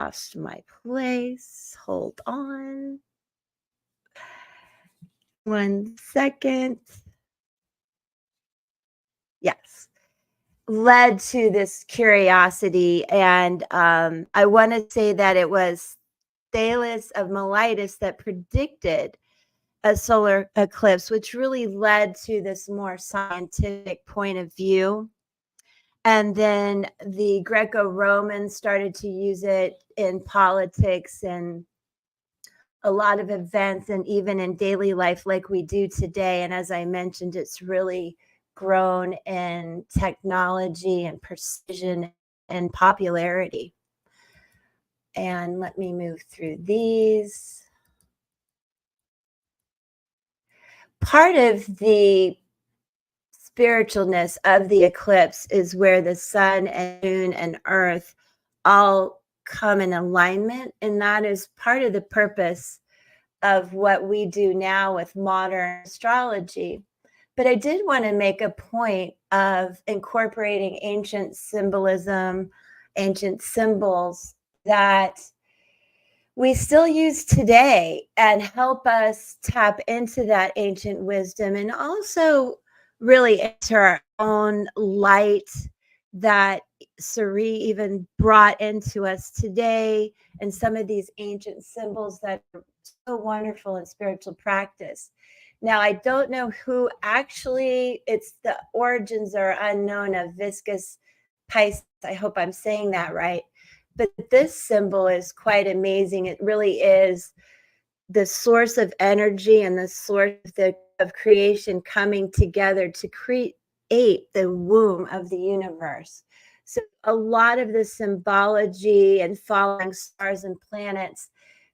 lost my place. Hold on. 1 second. Yes. Led to this curiosity, and I want to say that it was Thales of Miletus that predicted a solar eclipse, which really led to this more scientific point of view. And then the Greco-Romans started to use it in politics and a lot of events, and even in daily life like we do today. And as I mentioned, it's really grown in technology and precision and popularity. And let me move through these. Part of the spiritualness of the eclipse is where the sun and moon and earth all come in alignment, and that is part of the purpose of what we do now with modern astrology. But I did want to make a point of incorporating ancient symbolism, ancient symbols that we still use today and help us tap into that ancient wisdom, and also really enter our own light that Suri even brought into us today, and some of these ancient symbols that are so wonderful in spiritual practice. Now, I don't know who actually, it's the origins are unknown of viscous Pisces. I hope I'm saying that right. But this symbol is quite amazing. It really is the source of energy and the source of creation coming together to create the womb of the universe. So a lot of the symbology and following stars and planets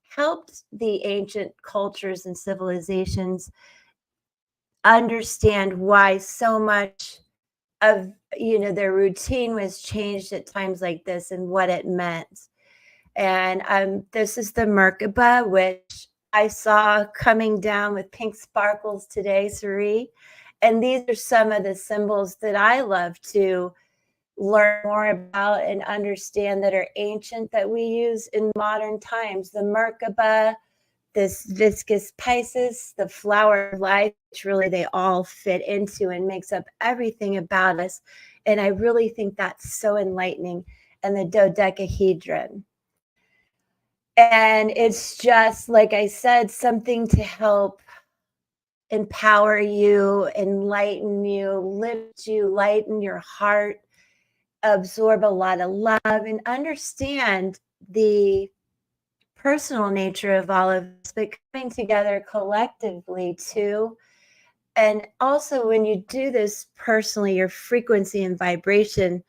helped the ancient cultures and civilizations understand why so much of their routine was changed at times like this and what it meant. And this is the Merkaba, which I saw coming down with pink sparkles today, Suri. And these are some of the symbols that I love to learn more about and understand that are ancient that we use in modern times. The Merkaba, this viscous Pisces, the flower of life, which really they all fit into and makes up everything about us. And I really think that's so enlightening. And the dodecahedron. And it's just, like I said, something to help empower you, enlighten you, lift you, lighten your heart, absorb a lot of love, and understand the personal nature of all of this, but coming together collectively too. And also, when you do this personally, your frequency and vibration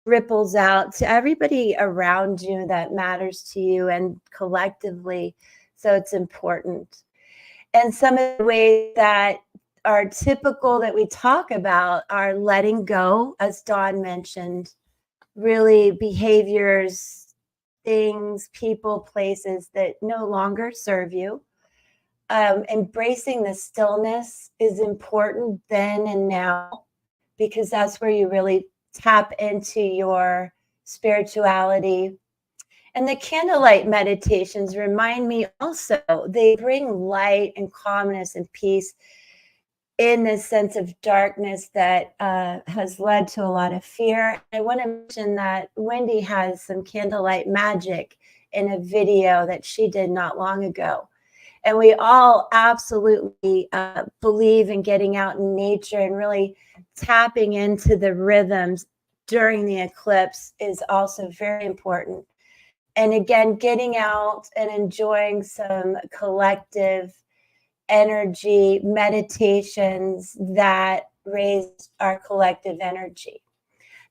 ripples out to everybody around you that matters to you and collectively. So it's important. And some of the ways that are typical that we talk about are letting go, as Dawn mentioned, really behaviors, things, people, places that no longer serve you. Embracing the stillness is important then and now, because that's where you really tap into your spirituality. And the candlelight meditations remind me also, they bring light and calmness and peace in this sense of darkness that has led to a lot of fear. I want to mention that Wendy has some candlelight magic in a video that she did not long ago. And we all absolutely believe in getting out in nature and really tapping into the rhythms during the eclipse is also very important. And again, getting out and enjoying some collective energy meditations that raise our collective energy.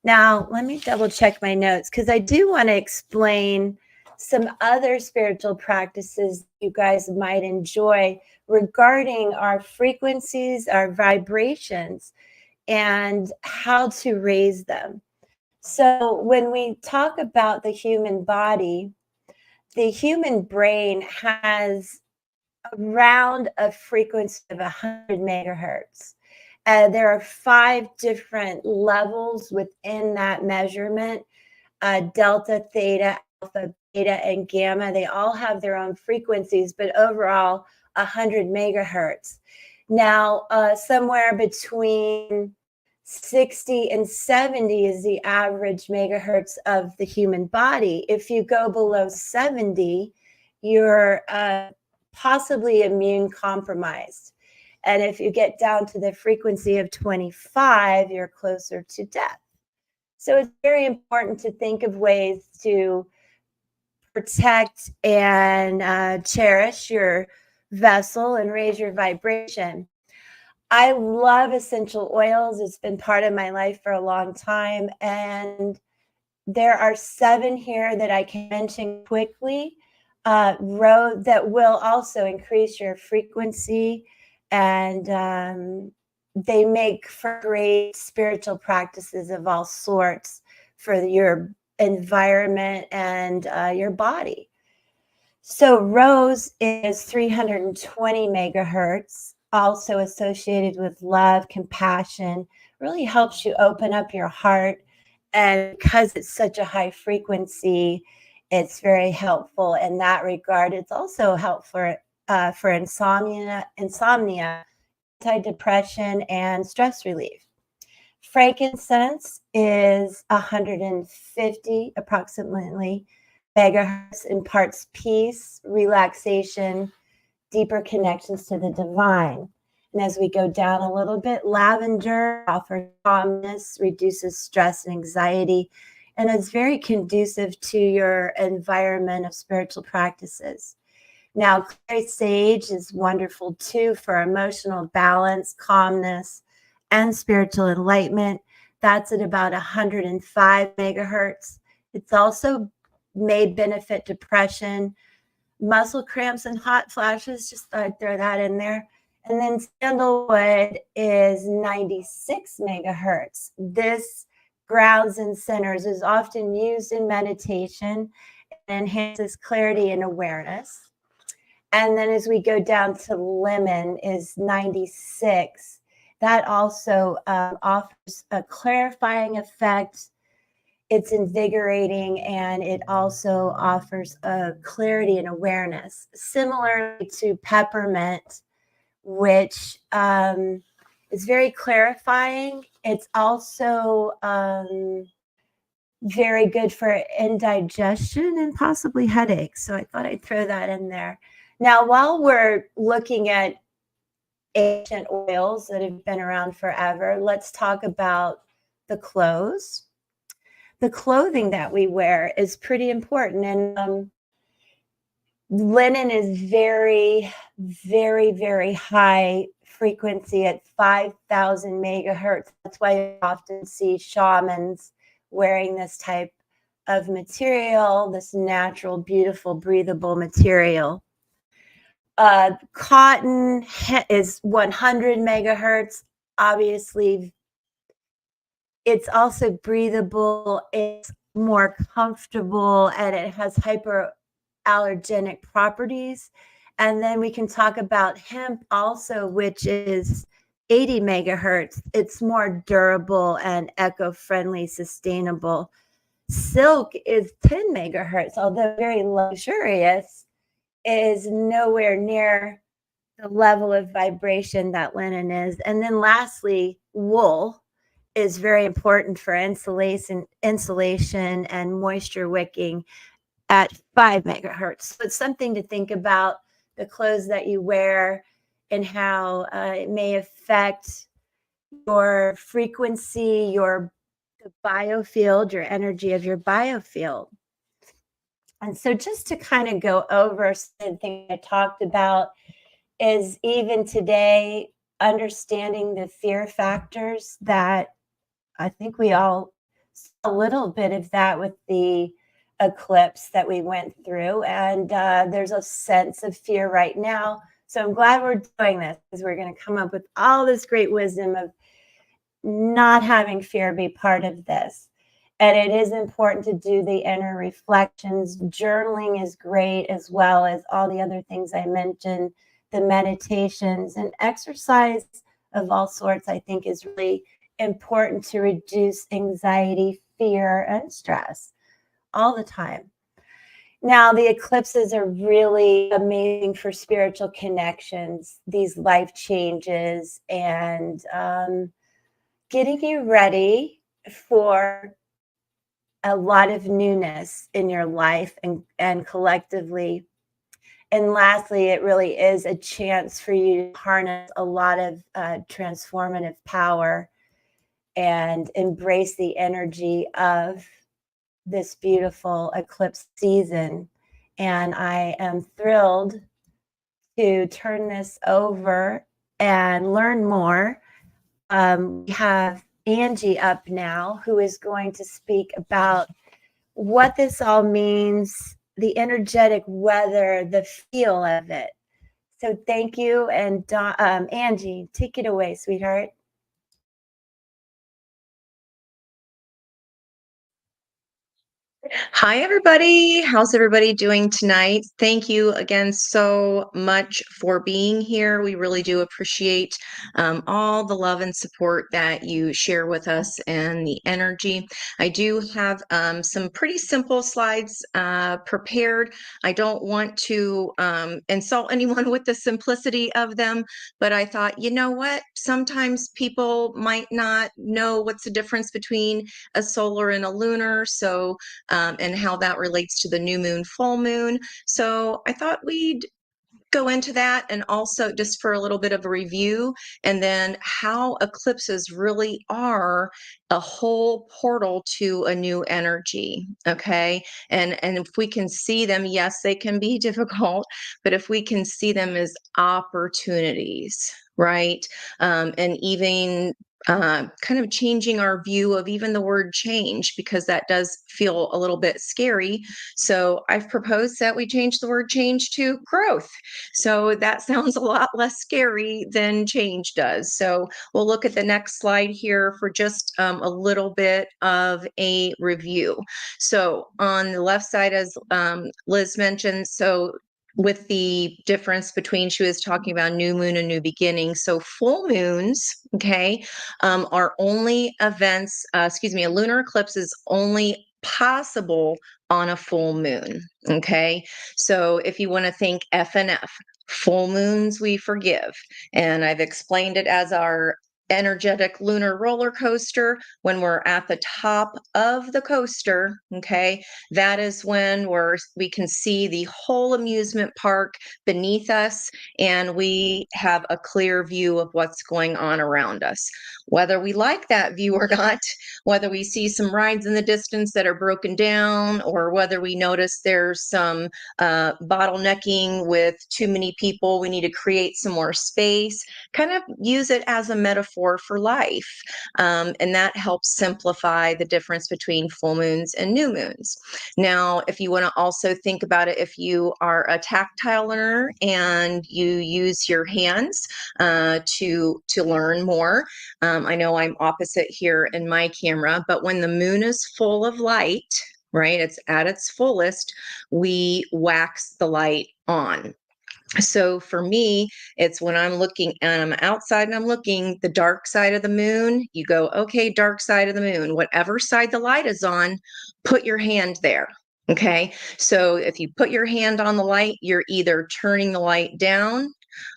Now, let me double check my notes, because I do want to explain some other spiritual practices you guys might enjoy regarding our frequencies, our vibrations, and how to raise them. So when we talk about the human body, the human brain has around a frequency of 100 megahertz. There are 5 different levels within that measurement: delta, theta, alpha, beta, and gamma. They all have their own frequencies, but overall 100 megahertz. Now, somewhere between 60 and 70 is the average megahertz of the human body. If you go below 70, you're possibly immune compromised. And if you get down to the frequency of 25, you're closer to death. So it's very important to think of ways to protect and cherish your vessel and raise your vibration. I love essential oils. It's been part of my life for a long time. And there are 7 here that I can mention quickly, that will also increase your frequency, and they make for great spiritual practices of all sorts for your environment and your body. So rose is 320 megahertz, also associated with love, compassion, really helps you open up your heart. And because it's such a high frequency, it's very helpful in that regard. It's also helpful for insomnia, anti-depression, and stress relief. Frankincense is 150 approximately megahertz, imparts peace, relaxation, deeper connections to the divine. And as we go down a little bit, lavender offers calmness, reduces stress and anxiety, and is very conducive to your environment of spiritual practices. Now, clary sage is wonderful too for emotional balance, calmness, and spiritual enlightenment. That's at about 105 megahertz. It's also may benefit depression, muscle cramps, and hot flashes. Just thought I'd throw that in there. And then sandalwood is 96 megahertz. This grounds and centers, is often used in meditation and enhances clarity and awareness. And then as we go down to lemon is 96. That also offers a clarifying effect. It's invigorating, and it also offers a clarity and awareness, similarly to peppermint, which is very clarifying. It's also very good for indigestion and possibly headaches. So I thought I'd throw that in there. Now, while we're looking at ancient oils that have been around forever, let's talk about the clothes. The clothing that we wear is pretty important. And linen is very, very, very high frequency at 5,000 megahertz. That's why you often see shamans wearing this type of material, this natural, beautiful, breathable material. Cotton is 100 megahertz. Obviously, it's also breathable, it's more comfortable, and it has hyperallergenic properties. And then we can talk about hemp also, which is 80 megahertz. It's more durable and eco-friendly, sustainable. Silk is 10 megahertz, although very luxurious, is nowhere near the level of vibration that linen is. And then lastly, wool is very important for insulation and moisture wicking at 5 megahertz. So it's something to think about, the clothes that you wear and how it may affect your frequency, your biofield, your energy of your biofield. And so just to kind of go over something I talked about is even today, understanding the fear factors that I think we all saw a little bit of that with the eclipse that we went through. And there's a sense of fear right now. So I'm glad we're doing this, because we're going to come up with all this great wisdom of not having fear be part of this. And it is important to do the inner reflections. Journaling is great, as well as all the other things I mentioned, the meditations and exercise of all sorts, I think is really important to reduce anxiety, fear, and stress all the time. Now, the eclipses are really amazing for spiritual connections, these life changes, and getting you ready for a lot of newness in your life and collectively. And lastly, it really is a chance for you to harness a lot of transformative power and embrace the energy of this beautiful eclipse season. And I am thrilled to turn this over and learn more. We have Angie up now, who is going to speak about what this all means, the energetic weather, the feel of it. So thank you. And Angie, take it away, sweetheart. Hi, everybody. How's everybody doing tonight? Thank you again so much for being here. We really do appreciate all the love and support that you share with us and the energy. I do have some pretty simple slides prepared. I don't want to insult anyone with the simplicity of them, but I thought, you know what? Sometimes people might not know what's the difference between a solar and a lunar. So and how that relates to the new moon, full moon. So I thought we'd go into that, and also just for a little bit of a review, and then how eclipses really are a whole portal to a new energy. Okay. And if we can see them, yes, they can be difficult, but if we can see them as opportunities, right? And even kind of changing our view of even the word change, because that does feel a little bit scary. So I've proposed that we change the word change to growth. So that sounds a lot less scary than change does. So we'll look at the next slide here for just a little bit of a review. So on the left side, as Liz mentioned, so with the difference between, she was talking about new moon and new beginning. So full moons, okay, are only events, a lunar eclipse is only possible on a full moon. Okay. So if you want to think F and F, full moons we forgive. And I've explained it as our energetic lunar roller coaster. When we're at the top of the coaster, okay, that is when we can see the whole amusement park beneath us, and we have a clear view of what's going on around us. Whether we like that view or not, whether we see some rides in the distance that are broken down, or whether we notice there's some bottlenecking with too many people, we need to create some more space, kind of use it as a metaphor for life. And that helps simplify the difference between full moons and new moons. Now, if you want to also think about it, if you are a tactile learner and you use your hands to learn more, I know I'm opposite here in my camera, but when the moon is full of light, right, it's at its fullest, we wax the light on. So for me, it's when I'm looking and I'm outside and I'm looking, the dark side of the moon, you go, okay, dark side of the moon, whatever side the light is on, put your hand there. Okay. So if you put your hand on the light, you're either turning the light down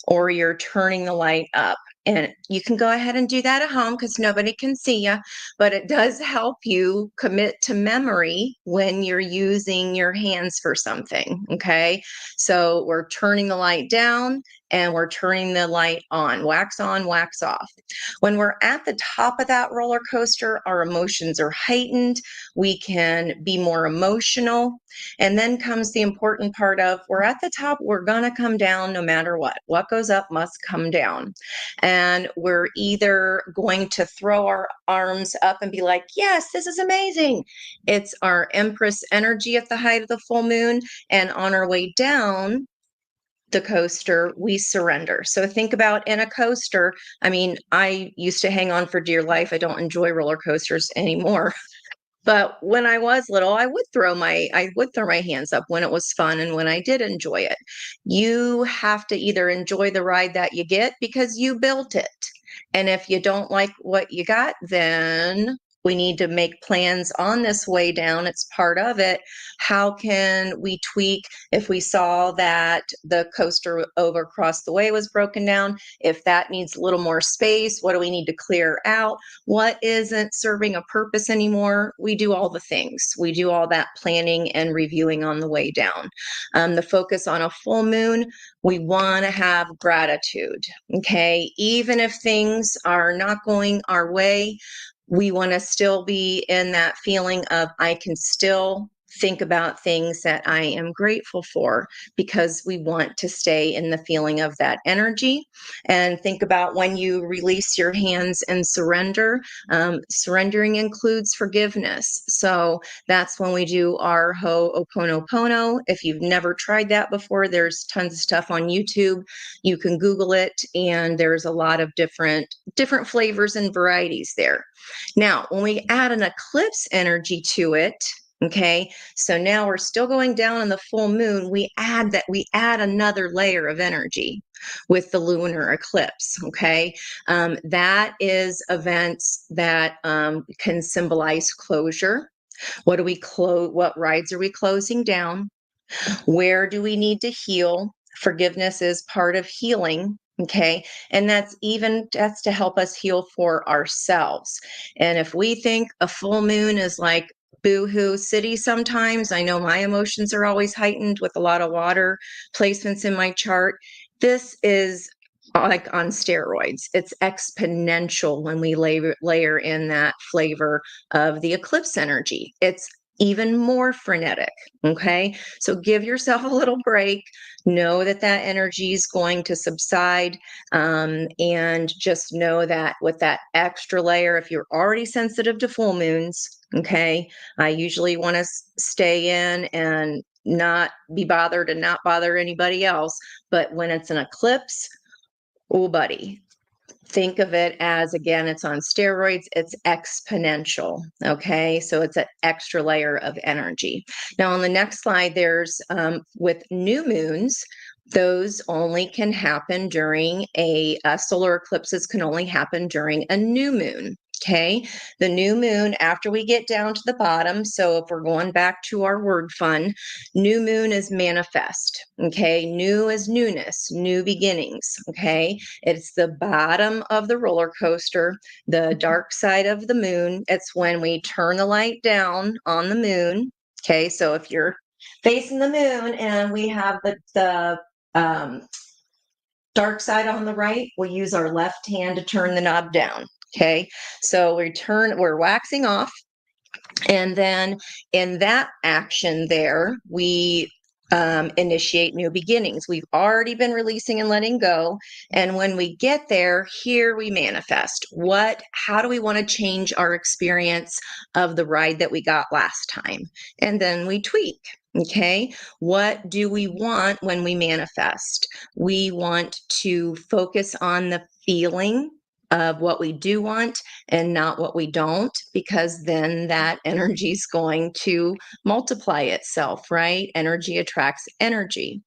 or you're turning the light up. And you can go ahead and do that at home because nobody can see you, but it does help you commit to memory when you're using your hands for something. Okay. So we're turning the light down and we're turning the light on, wax off. When we're at the top of that roller coaster, our emotions are heightened. We can be more emotional. And then comes the important part of, we're at the top, we're going to come down no matter what. What goes up must come down. And we're either going to throw our arms up and be like, yes, this is amazing. It's our Empress energy at the height of the full moon. And on our way down the coaster, we surrender. So think about in a coaster. I mean, I used to hang on for dear life. I don't enjoy roller coasters anymore. But when I was little, I would throw my hands up when it was fun and when I did enjoy it. You have to either enjoy the ride that you get because you built it. And if you don't like what you got, then We need to make plans on this way down. It's part of it. How can we tweak if we saw that the coaster over across the way was broken down? If that needs a little more space, what do we need to clear out? What isn't serving a purpose anymore? We do all the things. We do all that planning and reviewing on the way down. The focus on a full moon, we want to have gratitude, okay? Even if things are not going our way, we want to still be in that feeling of I can still think about things that I am grateful for, because we want to stay in the feeling of that energy. And think about when you release your hands and surrender. Surrendering includes forgiveness. So that's when we do our Ho'oponopono. If you've never tried that before, there's tons of stuff on YouTube. You can Google it, and there's a lot of different flavors and varieties there. Now, when we add an eclipse energy to it, okay, so now we're still going down on the full moon, we add another layer of energy with the lunar eclipse, okay? That is events that can symbolize closure. What rides are we closing down? Where do we need to heal? Forgiveness is part of healing. Okay. And that's to help us heal for ourselves. And if we think a full moon is like boohoo city sometimes, I know my emotions are always heightened with a lot of water placements in my chart. This is like on steroids. It's exponential when we layer in that flavor of the eclipse energy. It's even more frenetic. Okay. So give yourself a little break. Know that energy is going to subside. And just know that with that extra layer, if you're already sensitive to full moons, okay, I usually want to stay in and not be bothered and not bother anybody else. But when it's an eclipse, oh, buddy, think of it as, again, it's on steroids, it's exponential, okay? So it's an extra layer of energy. Now on the next slide, there's with new moons, those only can happen during solar eclipses can only happen during a new moon. Okay, the new moon after we get down to the bottom. So if we're going back to our word fun, new moon is manifest. Okay, new is newness, new beginnings. Okay, it's the bottom of the roller coaster, the dark side of the moon. It's when we turn the light down on the moon. Okay, so if you're facing the moon and we have the dark side on the right, we'll use our left hand to turn the knob down. Okay, so we're waxing off. And then in that action there, we initiate new beginnings. We've already been releasing and letting go. And when we get there, here we manifest. How do we want to change our experience of the ride that we got last time? And then we tweak. Okay, what do we want when we manifest? We want to focus on the feeling of what we do want and not what we don't, because then that energy is going to multiply itself, right? Energy attracts energy.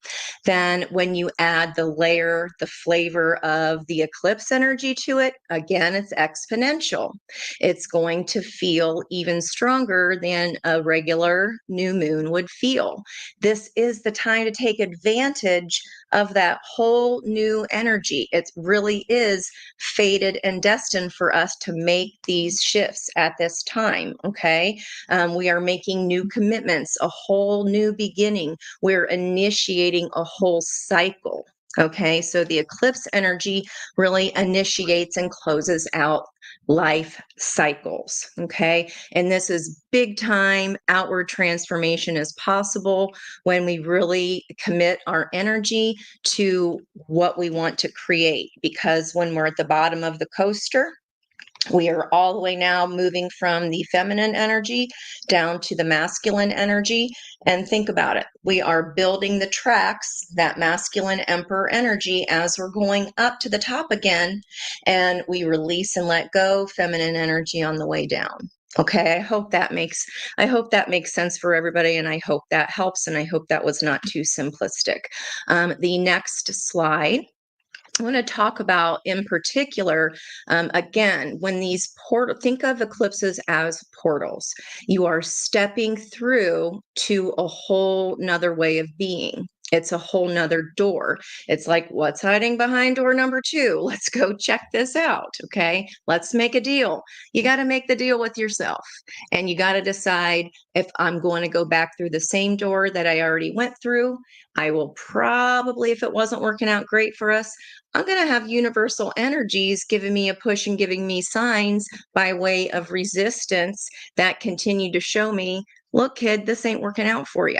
Then when you add the flavor of the eclipse energy to it, again, it's exponential. It's going to feel even stronger than a regular new moon would feel. This is the time to take advantage of that whole new energy. It really is fated and destined for us to make these shifts at this time. Okay. We are making new commitments, a whole new beginning. We're initiating a whole cycle. Okay. So the eclipse energy really initiates and closes out life cycles. Okay. And this is big time outward transformation is possible when we really commit our energy to what we want to create. Because when we're at the bottom of the coaster, we are all the way now moving from the feminine energy down to the masculine energy. And think about it. We are building the tracks, that masculine emperor energy, as we're going up to the top again. And we release and let go feminine energy on the way down. Okay, I hope that makes sense for everybody, and I hope that helps, and I hope that was not too simplistic. The next slide I want to talk about in particular, again, when these think of eclipses as portals. You are stepping through to a whole nother way of being. It's a whole nother door. It's like, what's hiding behind door number 2? Let's go check this out. Okay. Let's make a deal. You got to make the deal with yourself, and you got to decide if I'm going to go back through the same door that I already went through. I will probably, if it wasn't working out great for us, I'm going to have universal energies giving me a push and giving me signs by way of resistance that continue to show me, look, kid, this ain't working out for you.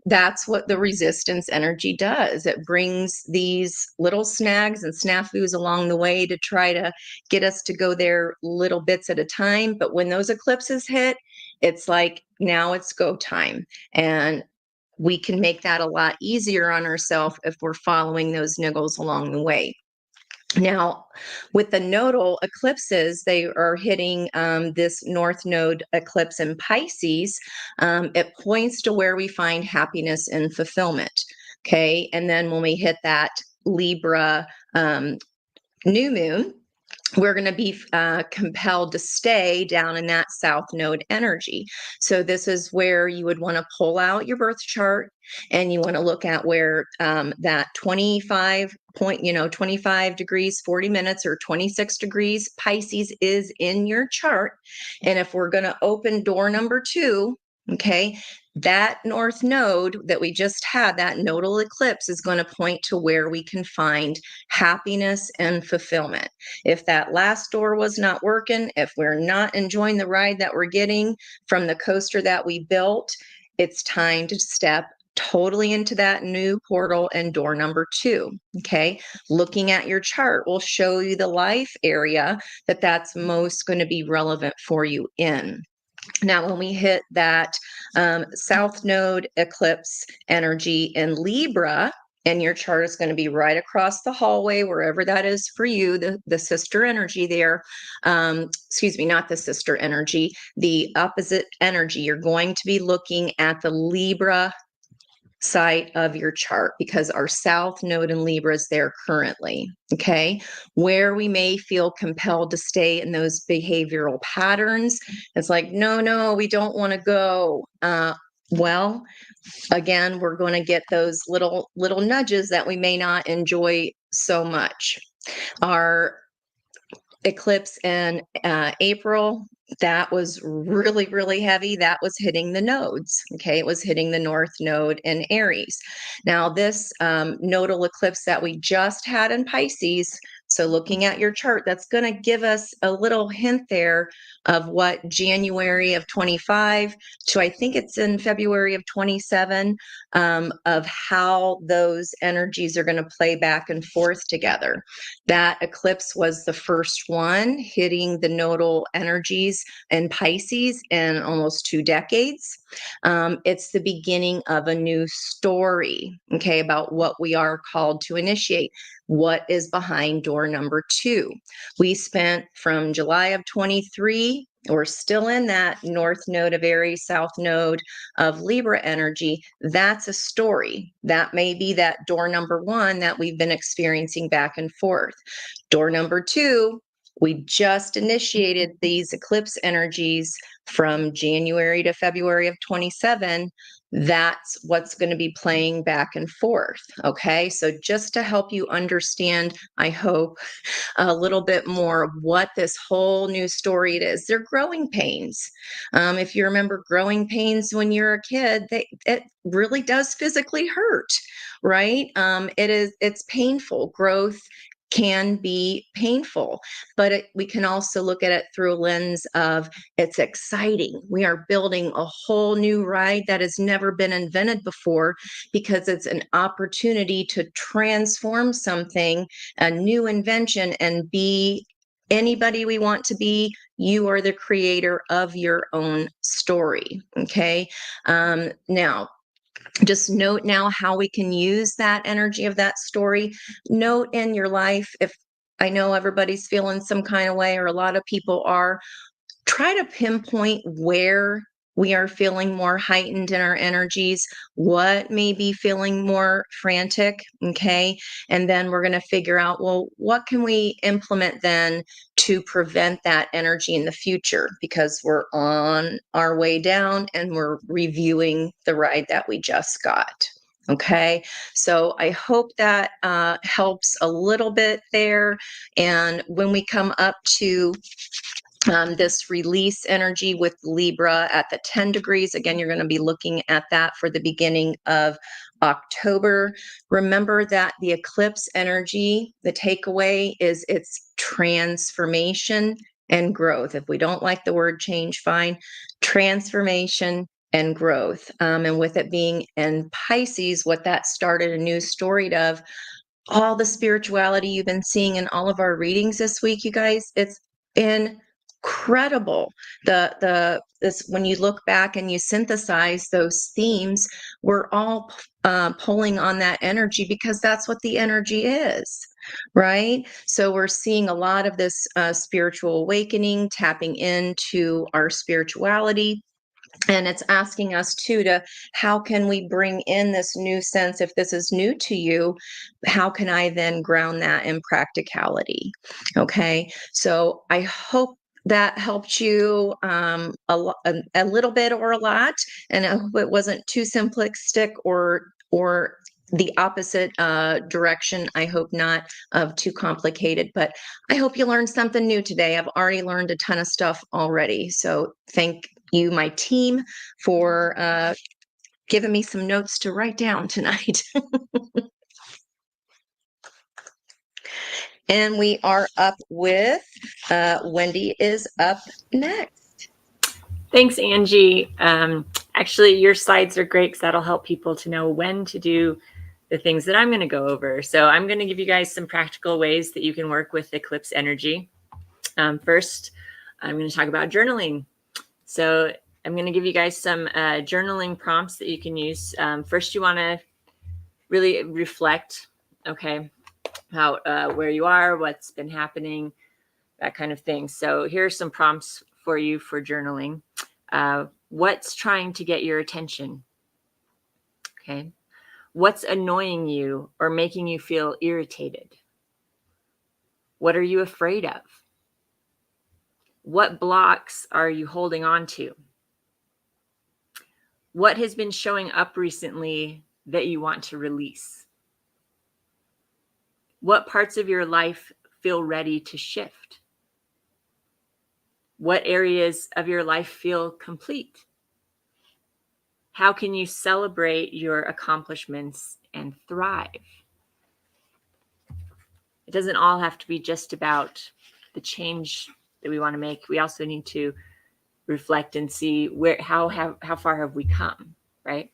That's what the resistance energy does. It brings these little snags and snafus along the way to try to get us to go there little bits at a time. But when those eclipses hit, it's like, now it's go time. And we can make that a lot easier on ourselves if we're following those niggles along the way. Now, with the nodal eclipses, they are hitting this North Node eclipse in Pisces. It points to where we find happiness and fulfillment. Okay. And then when we hit that Libra new moon, we're going to be compelled to stay down in that South Node energy. So this is where you would want to pull out your birth chart, and you want to look at where that 25 degrees, 40 minutes, or 26 degrees Pisces is in your chart. And if we're going to open door number 2, okay, that North Node that we just had, that nodal eclipse, is going to point to where we can find happiness and fulfillment. If that last door was not working, if we're not enjoying the ride that we're getting from the coaster that we built, it's time to step totally into that new portal and door number 2. Okay. Looking at your chart will show you the life area that's most going to be relevant for you in. Now, when we hit that South Node eclipse energy in Libra, and your chart is going to be right across the hallway, wherever that is for you, the sister energy there. Excuse me, not the sister energy, the opposite energy. You're going to be looking at the Libra side of your chart, because our South Node in Libra is there currently. Okay. Where we may feel compelled to stay in those behavioral patterns. It's like, no, we don't want to go. Well, again, we're going to get those little nudges that we may not enjoy so much. Our eclipse in April, that was really, really heavy. That was hitting the nodes. Okay. It was hitting the North Node in Aries. Now, this nodal eclipse that we just had in Pisces, so looking at your chart, that's going to give us a little hint there of what January of 25 to, I think it's in February of 27, of how those energies are going to play back and forth together. That eclipse was the first one hitting the nodal energies in Pisces in almost 2 decades. It's the beginning of a new story, okay, about what we are called to initiate. What is behind door number 2? We spent from July of 23, we're still in that North Node of Aries, South Node of Libra energy. That's a story. That may be that door number 1 that we've been experiencing back and forth. Door number 2, we just initiated these eclipse energies from January to February of 27. That's what's going to be playing back and forth. Okay. So just to help you understand, I hope, a little bit more of what this whole new story it is. They're growing pains. If you remember growing pains when you're a kid, it really does physically hurt, right? It's painful. Growth can be painful, but we can also look at it through a lens of it's exciting. We are building a whole new ride that has never been invented before, because it's an opportunity to transform something, a new invention, and be anybody we want to be. You are the creator of your own story. Okay. Now, just note now how we can use that energy of that story. Note in your life, if I know everybody's feeling some kind of way, or a lot of people are, try to pinpoint where we are feeling more heightened in our energies, what may be feeling more frantic, okay? And then we're going to figure out, well, what can we implement then to prevent that energy in the future? Because we're on our way down and we're reviewing the ride that we just got. Okay, so I hope that helps a little bit there. And when we come up to this release energy with Libra at the 10 degrees. Again, you're going to be looking at that for the beginning of October. Remember that the eclipse energy, the takeaway is its transformation and growth. If we don't like the word change, fine. Transformation and growth. And with it being in Pisces, what that started a new story of all the spirituality you've been seeing in all of our readings this week, you guys, it's incredible. This, when you look back and you synthesize those themes, we're all pulling on that energy because that's what the energy is, right? So we're seeing a lot of this spiritual awakening, tapping into our spirituality. And it's asking us too to how can we bring in this new sense? If this is new to you, how can I then ground that in practicality? Okay, so I hope that helped you a little bit or a lot, and I hope it wasn't too simplistic or the opposite direction. I hope not of too complicated, but I hope you learned something new today. I've already learned a ton of stuff already, so thank you, my team, for giving me some notes to write down tonight. And we are up with Wendy is up next. Thanks, Angie. Actually, your slides are great because that'll help people to know when to do the things that I'm going to go over. So I'm going to give you guys some practical ways that you can work with eclipse energy. First, I'm going to talk about journaling. So I'm going to give you guys some journaling prompts that you can use. First, you want to really reflect, okay, how where you are, what's been happening, that kind of thing. So here are some prompts for you for journaling. What's trying to get your attention? Okay. What's annoying you or making you feel irritated? What are you afraid of? What blocks are you holding on to? What has been showing up recently that you want to release? What parts of your life feel ready to shift? What areas of your life feel complete? How can you celebrate your accomplishments and thrive? It doesn't all have to be just about the change that we want to make. We also need to reflect and see how far have we come, right?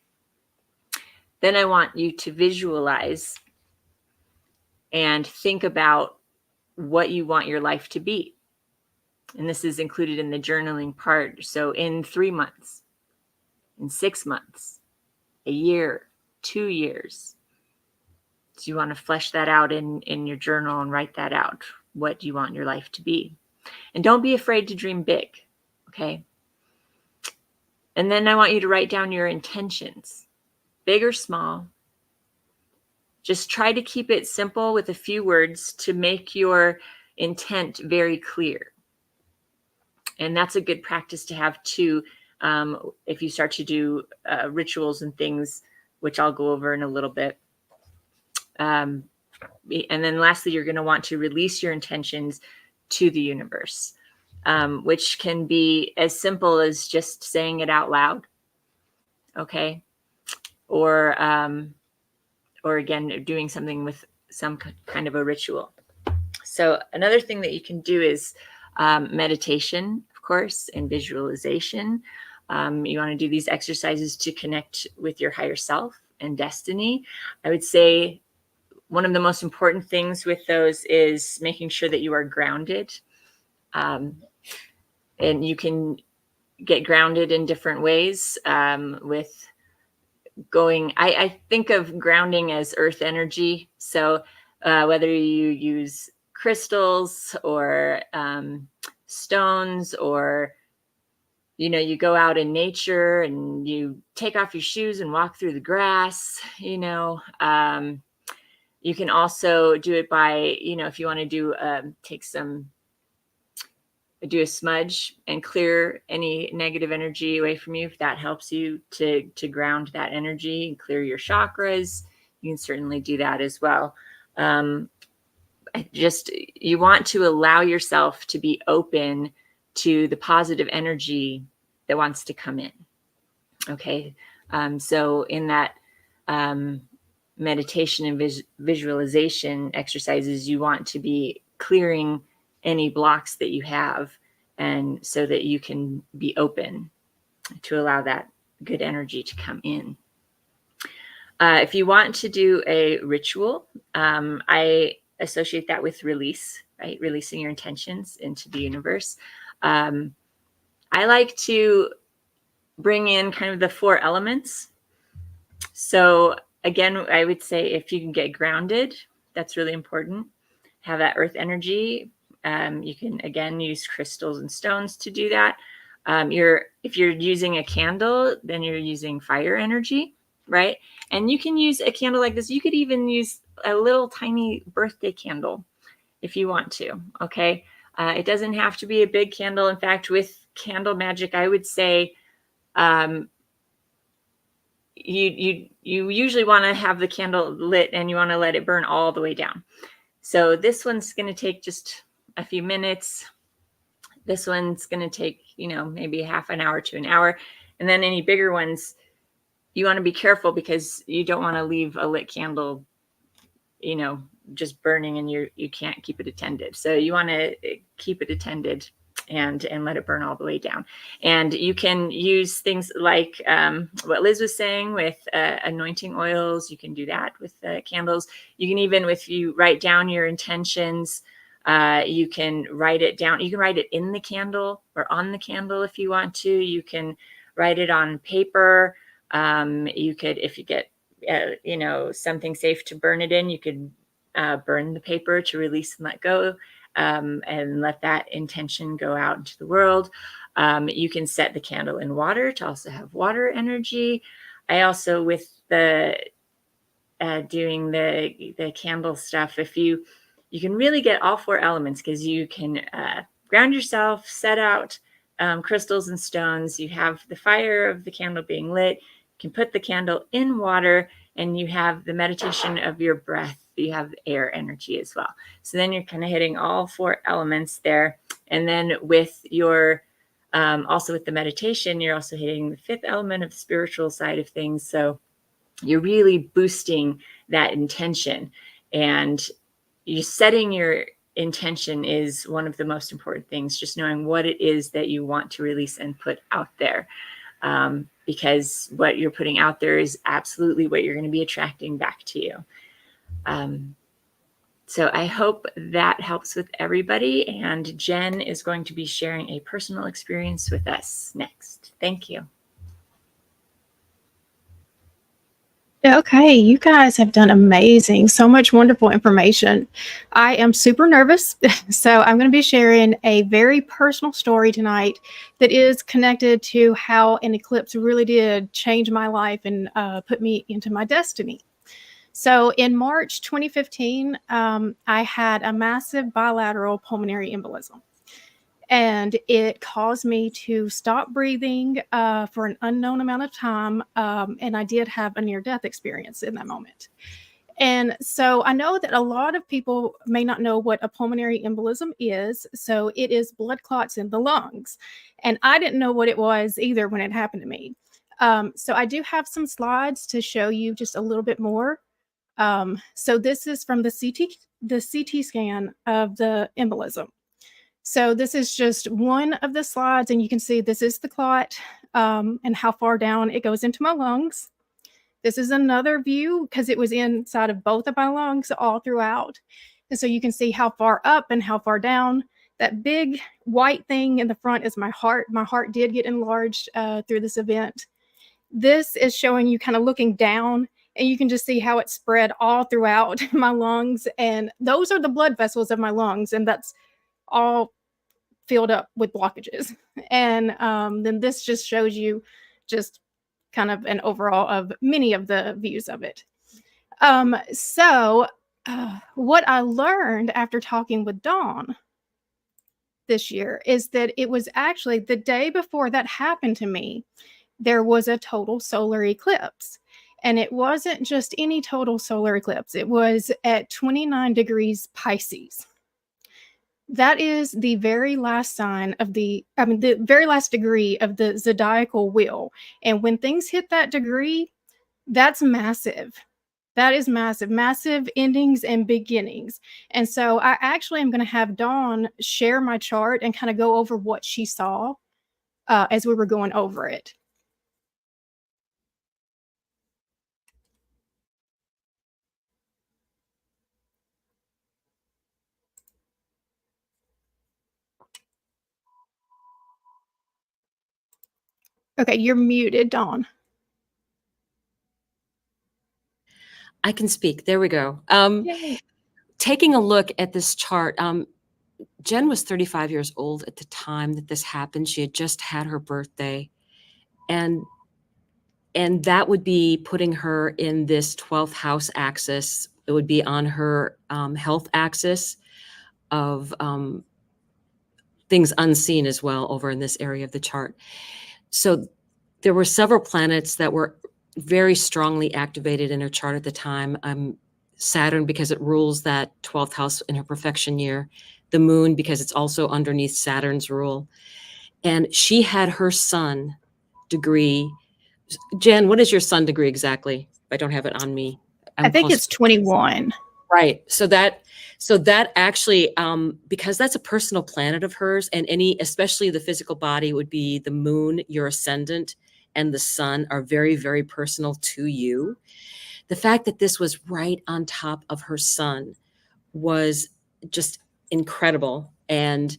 Then I want you to visualize and think about what you want your life to be. And this is included in the journaling part. So in 3 months, in 6 months, a year, 2 years. So you want to flesh that out in your journal and write that out. What do you want your life to be? And don't be afraid to dream big, okay? And then I want you to write down your intentions, big or small. Just try to keep it simple with a few words to make your intent very clear. And that's a good practice to have too, if you start to do rituals and things, which I'll go over in a little bit. And then lastly, you're going to want to release your intentions to the universe, which can be as simple as just saying it out loud. Okay. Or again, doing something with some kind of a ritual. So another thing that you can do is meditation, of course, and visualization. You want to do these exercises to connect with your higher self and destiny. I would say one of the most important things with those is making sure that you are grounded. And you can get grounded in different ways with going, I think of grounding as earth energy. So whether you use crystals or stones or you go out in nature and you take off your shoes and walk through the grass. You can also do it by, if you want to do do a smudge and clear any negative energy away from you. If that helps you to ground that energy and clear your chakras, you can certainly do that as well. You want to allow yourself to be open to the positive energy that wants to come in. Okay. So in that meditation and visualization exercises, you want to be clearing any blocks that you have, and so that you can be open to allow that good energy to come in. If you want to do a ritual, I associate that with release, right? Releasing your intentions into the universe. I like to bring in kind of the 4 elements. So again, I would say if you can get grounded, that's really important. Have that earth energy. You can, again, use crystals and stones to do that. If you're using a candle, then you're using fire energy, right? And you can use a candle like this. You could even use a little tiny birthday candle if you want to, okay? It doesn't have to be a big candle. In fact, with candle magic, I would say you usually want to have the candle lit and you want to let it burn all the way down. So this one's going to take just a few minutes. This one's going to take, maybe half an hour to an hour. And then any bigger ones, you want to be careful because you don't want to leave a lit candle, just burning and you can't keep it attended. So you want to keep it attended and let it burn all the way down. And you can use things like what Liz was saying with anointing oils. You can do that with candles. You can even, if you write down your intentions, you can write it down. You can write it in the candle or on the candle if you want to. You can write it on paper. You could, if you get, something safe to burn it in, you could burn the paper to release and let go. And let that intention go out into the world. You can set the candle in water to also have water energy. I also, with the doing the candle stuff, if you can really get all 4 elements, because you can ground yourself, set out crystals and stones. You have the fire of the candle being lit. You can put the candle in water, and you have the meditation of your breath. You have air energy as well. So then you're kind of hitting all 4 elements there. And then with your, also with the meditation, you're also hitting the 5th element of the spiritual side of things. So you're really boosting that intention, and you setting your intention is one of the most important things, just knowing what it is that you want to release and put out there. Because what you're putting out there is absolutely what you're going to be attracting back to you. So I hope that helps with everybody. And Jen is going to be sharing a personal experience with us next. Thank you. Okay, you guys have done amazing. So much wonderful information. I am super nervous, so I'm going to be sharing a very personal story tonight that is connected to how an eclipse really did change my life and put me into my destiny. So in March 2015, I had a massive bilateral pulmonary embolism. And it caused me to stop breathing for an unknown amount of time. And I did have a near-death experience in that moment. And so I know that a lot of people may not know what a pulmonary embolism is. So it is blood clots in the lungs. And I didn't know what it was either when it happened to me. So I do have some slides to show you just a little bit more. So this is from the CT scan of the embolism. So this is just one of the slides, and you can see this is the clot and how far down it goes into my lungs. This is another view because it was inside of both of my lungs all throughout. And so you can see how far up and how far down. That big white thing in the front is my heart. My heart did get enlarged through this event. This is showing you kind of looking down, and you can just see how it spread all throughout my lungs. And those are the blood vessels of my lungs, and that's all filled up with blockages. And then this just shows you just kind of an overall of many of the views of it. So what I learned after talking with Dawn this year is that it was actually the day before that happened to me, there was a total solar eclipse. And it wasn't just any total solar eclipse. It was at 29 degrees Pisces. That is the very last sign of the very last degree of the zodiacal wheel. And when things hit that degree, that's massive. That is massive, massive endings and beginnings. And so I actually am going to have Dawn share my chart and kind of go over what she saw as we were going over it. Okay, you're muted, Dawn. I can speak. There we go. Taking a look at this chart, Jen was 35 years old at the time that this happened. She had just had her birthday, and that would be putting her in this 12th house axis. It would be on her health axis of things unseen as well over in this area of the chart. So there were several planets that were very strongly activated in her chart at the time. Saturn, because it rules that 12th house in her perfection year. The moon, because it's also underneath Saturn's rule. And she had her sun degree. Jen, what is your sun degree exactly? I don't have it on me. I think it's 21. Right. So that actually, because that's a personal planet of hers, and especially the physical body would be the moon, your ascendant, and the sun are very, very personal to you. The fact that this was right on top of her sun was just incredible. And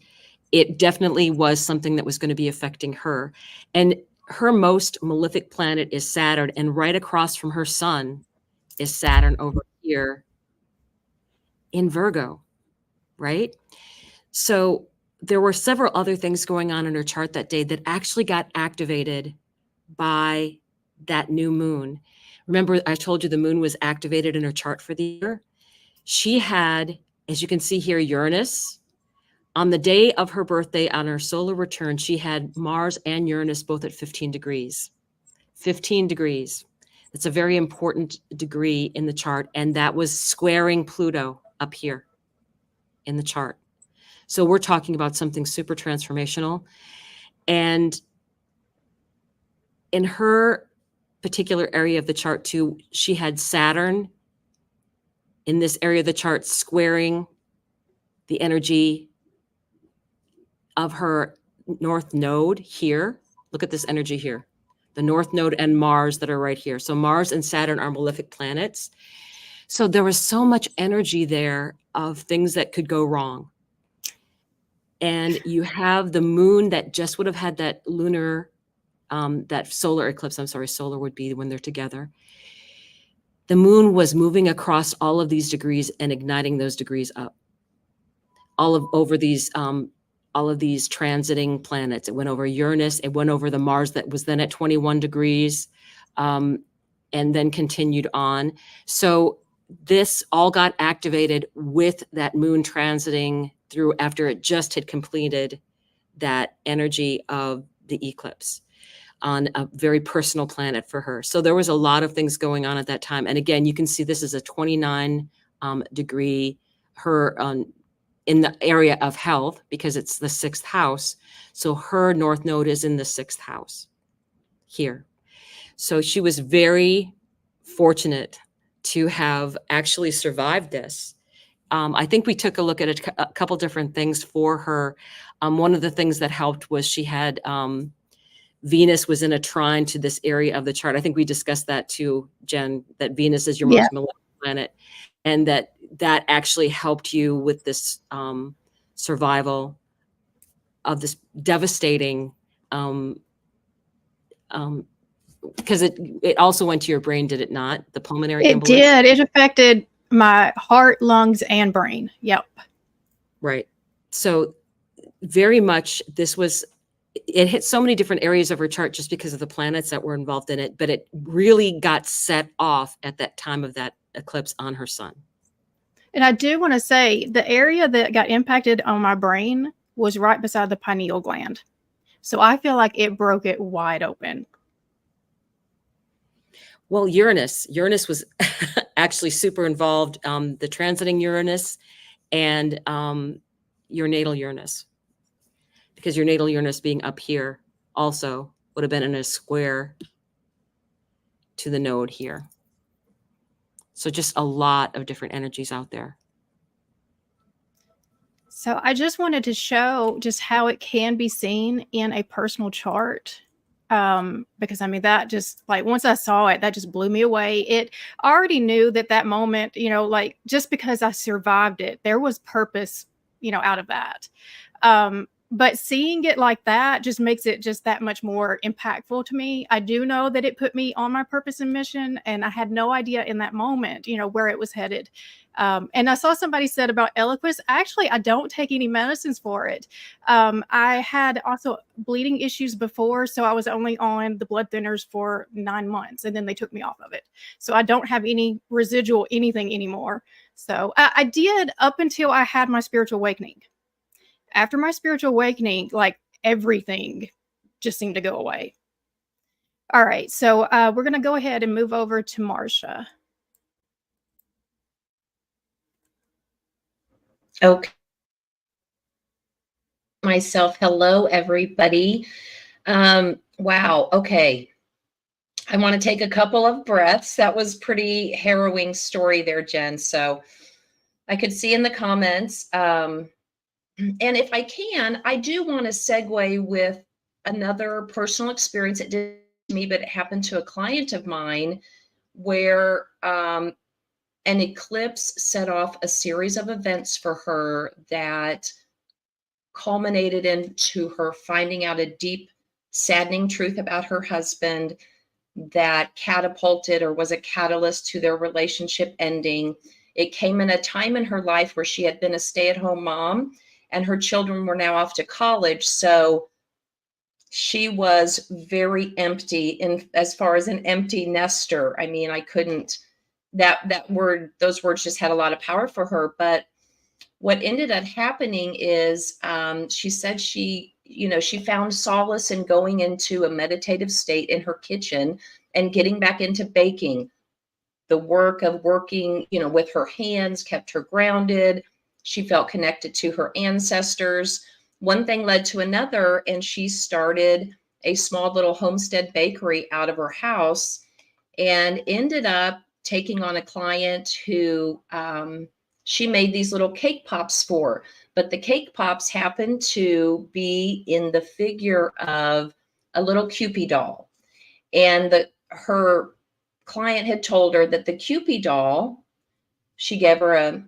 it definitely was something that was going to be affecting her. And her most malefic planet is Saturn. And right across from her sun is Saturn over here in Virgo, right? So there were several other things going on in her chart that day that actually got activated by that new moon. Remember, I told you the moon was activated in her chart for the year. She had, as you can see here, Uranus. On the day of her birthday, on her solar return, she had Mars and Uranus both at 15 degrees. 15 degrees. That's a very important degree in the chart. And that was squaring Pluto up here in the chart. So we're talking about something super transformational. And in her particular area of the chart too, she had Saturn in this area of the chart squaring the energy of her north node here. Look at this energy here. The north node and Mars that are right here. So Mars and Saturn are malefic planets. So there was so much energy there of things that could go wrong. And you have the moon that just would have had that lunar, that solar eclipse. I'm sorry, solar would be when they're together. The moon was moving across all of these degrees and igniting those degrees up. Over these all of these transiting planets. It went over Uranus, it went over the Mars that was then at 21 degrees, and then continued on. So this all got activated with that moon transiting through after it just had completed that energy of the eclipse on a very personal planet for her. So there was a lot of things going on at that time. And again, you can see this is a 29 degree, her in the area of health, because it's the 6th house. So her north node is in the 6th house here. So she was very fortunate to have actually survived this. I think we took a look at a couple different things for her. One of the things that helped was she had Venus was in a trine to this area of the chart. I think we discussed that too, Jen, that Venus is your most malefic planet, and that actually helped you with this survival of this devastating, because it also went to your brain, did it not? The pulmonary embolism? It did. It affected my heart, lungs, and brain. Yep. Right. So very much it hit so many different areas of her chart just because of the planets that were involved in it, but it really got set off at that time of that eclipse on her sun. And I do want to say the area that got impacted on my brain was right beside the pineal gland. So I feel like it broke it wide open. Well, Uranus was actually super involved, the transiting Uranus and your natal Uranus, because your natal Uranus being up here also would have been in a square to the node here. So just a lot of different energies out there. So I just wanted to show just how it can be seen in a personal chart. Because I mean, that just like, once I saw it, that just blew me away. I already knew that moment, you know, like just because I survived it, there was purpose, you know, out of that. But seeing it like that just makes it just that much more impactful to me. I do know that it put me on my purpose and mission, and I had no idea in that moment, you know, where it was headed. And I saw somebody said about Eliquis. Actually, I don't take any medicines for it. I had also bleeding issues before, so I was only on the blood thinners for 9 months, and then they took me off of it. So I don't have any residual anything anymore. So I did up until I had my spiritual awakening. After my spiritual awakening, like everything just seemed to go away. All right, so we're going to go ahead and move over to Marsha. Okay. Myself. Hello, everybody. Wow. Okay. I want to take a couple of breaths. That was pretty harrowing story there, Jen. So I could see in the comments. And if I can, I do want to segue with another personal experience. It did to me, but it happened to a client of mine where an eclipse set off a series of events for her that culminated into her finding out a deep, saddening truth about her husband that catapulted or was a catalyst to their relationship ending. It came in a time in her life where she had been a stay-at-home mom and her children were now off to college. So she was very empty in as far as an empty nester. I mean, I couldn't, those words just had a lot of power for her. But what ended up happening is she said she found solace in going into a meditative state in her kitchen and getting back into baking. The work of working, with her hands kept her grounded. She felt connected to her ancestors. One thing led to another, and she started a small little homestead bakery out of her house and ended up taking on a client who she made these little cake pops for. But the cake pops happened to be in the figure of a little Cupid doll. And her client had told her that the Cupid doll, she gave her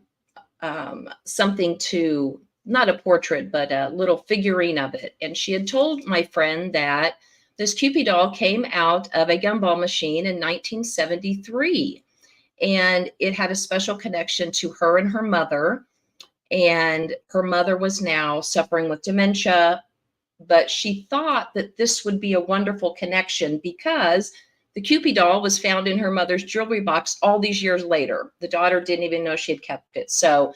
something to, not a portrait, but a little figurine of it. And she had told my friend that this Cupid doll came out of a gumball machine in 1973. And it had a special connection to her and her mother. And her mother was now suffering with dementia. But she thought that this would be a wonderful connection because the Cupid doll was found in her mother's jewelry box all these years later. The daughter didn't even know she had kept it. So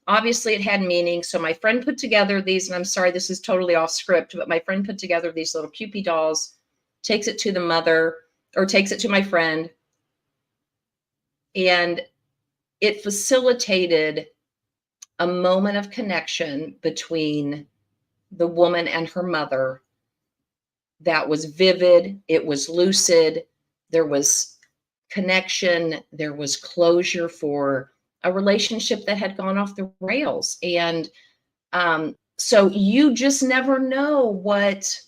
obviously it had meaning. So my friend put together these, and I'm sorry, this is totally off script, but my friend put together these little Cupid dolls, takes it to the mother, or takes it to my friend. And it facilitated a moment of connection between the woman and her mother that was vivid. It was lucid. There was connection. There was closure for a relationship that had gone off the rails. And so you just never know what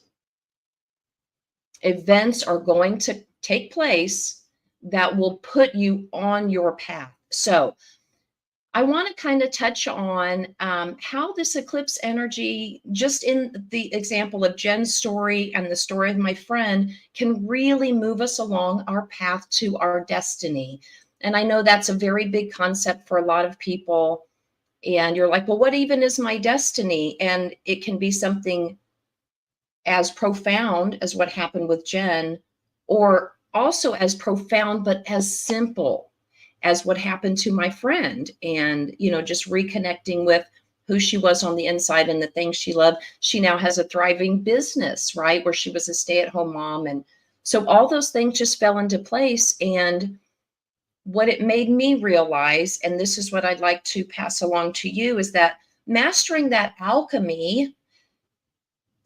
events are going to take place that will put you on your path. So I want to kind of touch on how this eclipse energy, just in the example of Jen's story and the story of my friend, can really move us along our path to our destiny. And I know that's a very big concept for a lot of people. And you're like, well, what even is my destiny? And it can be something as profound as what happened with Jen, or also as profound, but as simple as what happened to my friend. And, just reconnecting with who she was on the inside and the things she loved. She now has a thriving business, right? Where she was a stay-at-home mom. And so all those things just fell into place. And what it made me realize, and this is what I'd like to pass along to you, is that mastering that alchemy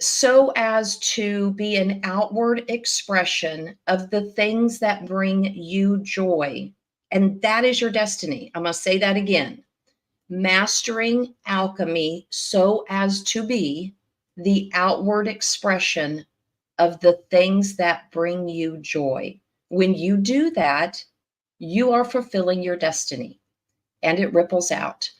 so as to be an outward expression of the things that bring you joy. And that is your destiny. I'm going to say that again. Mastering alchemy so as to be the outward expression of the things that bring you joy. When you do that, you are fulfilling your destiny, and it ripples out.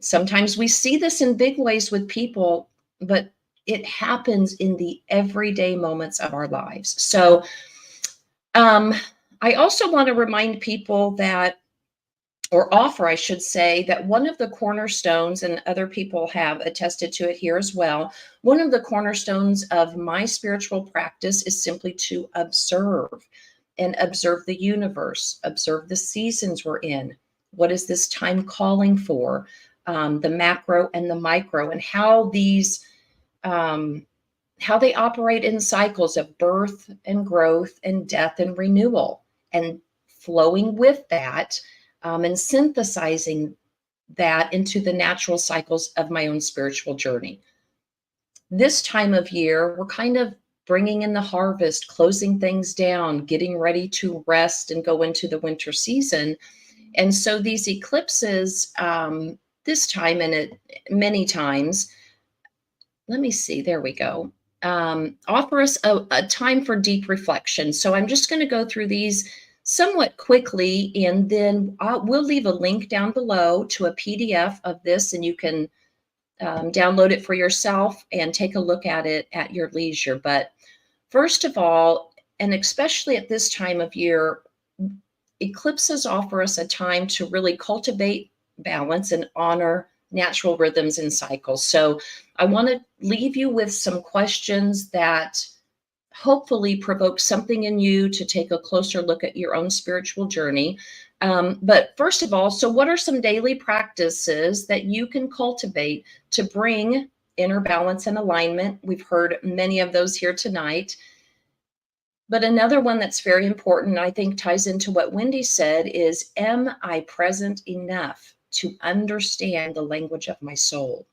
Sometimes we see this in big ways with people, but it happens in the everyday moments of our lives. So I also want to remind people that, or offer, I should say, that one of the cornerstones, and other people have attested to it here as well, one of the cornerstones of my spiritual practice is simply to observe the universe, observe the seasons we're in. What is this time calling for? The macro and the micro, and how these, how they operate in cycles of birth and growth and death and renewal, and flowing with that, and synthesizing that into the natural cycles of my own spiritual journey. This time of year, we're kind of bringing in the harvest, closing things down, getting ready to rest and go into the winter season. And so these eclipses, this time and it many times, let me see, there we go, offer us a time for deep reflection. So I'm just going to go through these somewhat quickly, and then we'll leave a link down below to a PDF of this, and you can download it for yourself and take a look at it at your leisure. But first of all, and especially at this time of year, eclipses offer us a time to really cultivate balance and honor natural rhythms and cycles. So I want to leave you with some questions that hopefully provoke something in you to take a closer look at your own spiritual journey. But first of all, so what are some daily practices that you can cultivate to bring inner balance and alignment? We've heard many of those here tonight. But another one that's very important, I think ties into what Wendy said, is, am I present enough to understand the language of my soul?